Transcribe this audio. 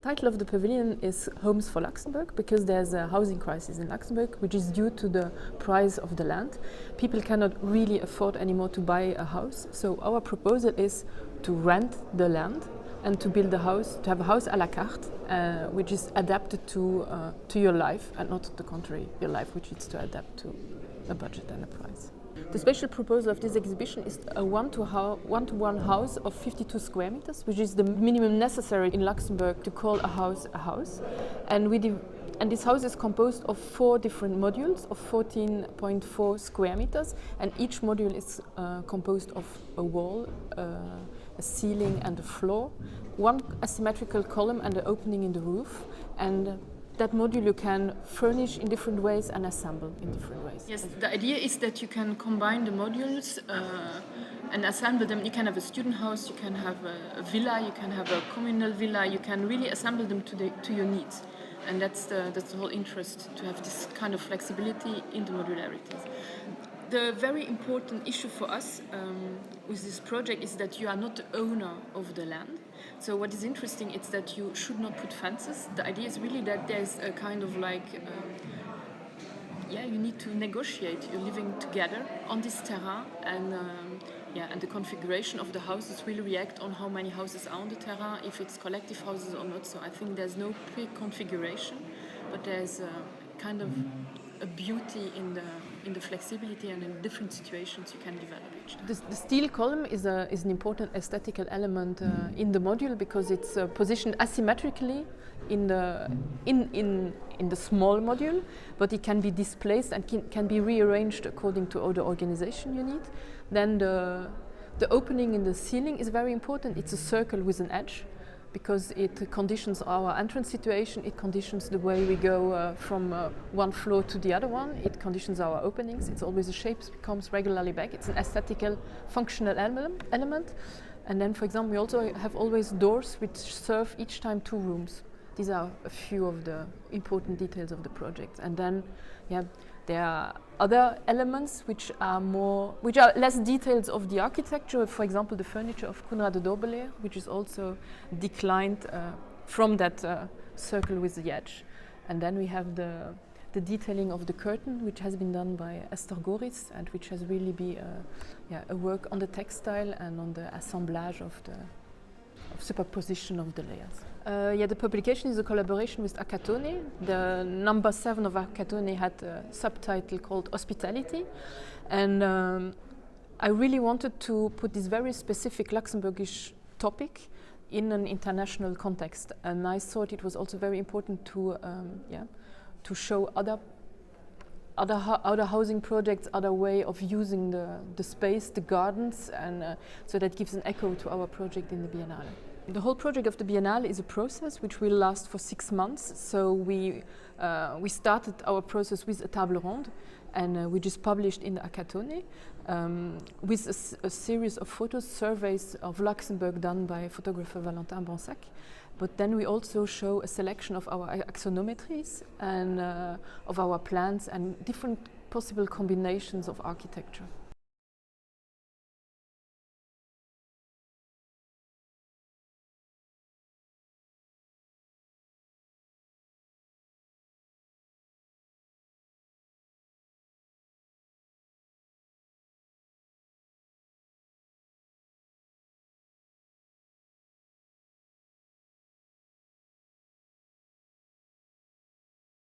The title of the pavilion is Homes for Luxembourg because there's a housing crisis in Luxembourg which is due to the price of the land. People cannot really afford anymore to buy a house, so our proposal is to rent the land and to build a house, to have a house à la carte, which is adapted to your life and not the contrary, your life which is to adapt to a budget and a price. The special proposal of this exhibition is a one-to-one house of 52 square meters, which is the minimum necessary in Luxembourg to call a house a house. And this house is composed of 4 different modules of 14.4 square meters, and each module is composed of a wall, a ceiling and a floor, one asymmetrical column and an opening in the roof. And that module you can furnish in different ways and assemble in different ways. Yes, the idea is that you can combine the modules and assemble them. You can have a student house, you can have a villa, you can have a communal villa. You can really assemble them to your needs, and that's the whole interest, to have this kind of flexibility in the modularities. The very important issue for us with this project is that you are not the owner of the land. So what is interesting is that you should not put fences. The idea is really that there's a kind of like, you need to negotiate. You're living together on this terrain, and and the configuration of the houses will react on how many houses are on the terrain, if it's collective houses or not. So I think there's no pre-configuration, but there's kind of a beauty in the flexibility, and in different situations you can develop each time. The steel column is an important aesthetical element in the module because it's positioned asymmetrically in the small module, but it can be displaced and can be rearranged according to the organization you need. Then the opening in the ceiling is very important. It's a circle with an edge, because it conditions our entrance situation, it conditions the way we go from one floor to the other one, it conditions our openings. It's always a shape comes regularly back. It's an aesthetical, functional element. And then, for example, we also have always doors which serve each time 2 rooms. These are a few of the important details of the project. And then, there are other elements which are less details of the architecture. For example, the furniture of Koenraad de Dorbeleer, which is also declined from that circle with the edge. And then we have the detailing of the curtain, which has been done by Esther Goris, and which has really been a work on the textile and on the assemblage of superposition of the layers. The publication is a collaboration with Acatone. The number 7 of Acatone had a subtitle called Hospitality, and I really wanted to put this very specific Luxembourgish topic in an international context, and I thought it was also very important to show other housing projects, other way of using the space, the gardens, and so that gives an echo to our project in the Biennale. The whole project of the Biennale is a process which will last for 6 months. So we started our process with a table ronde, and we just published in the Acatone with a series of photos, surveys of Luxembourg done by photographer Valentin Bonsac. But then we also show a selection of our axonometries and of our plans and different possible combinations of architecture.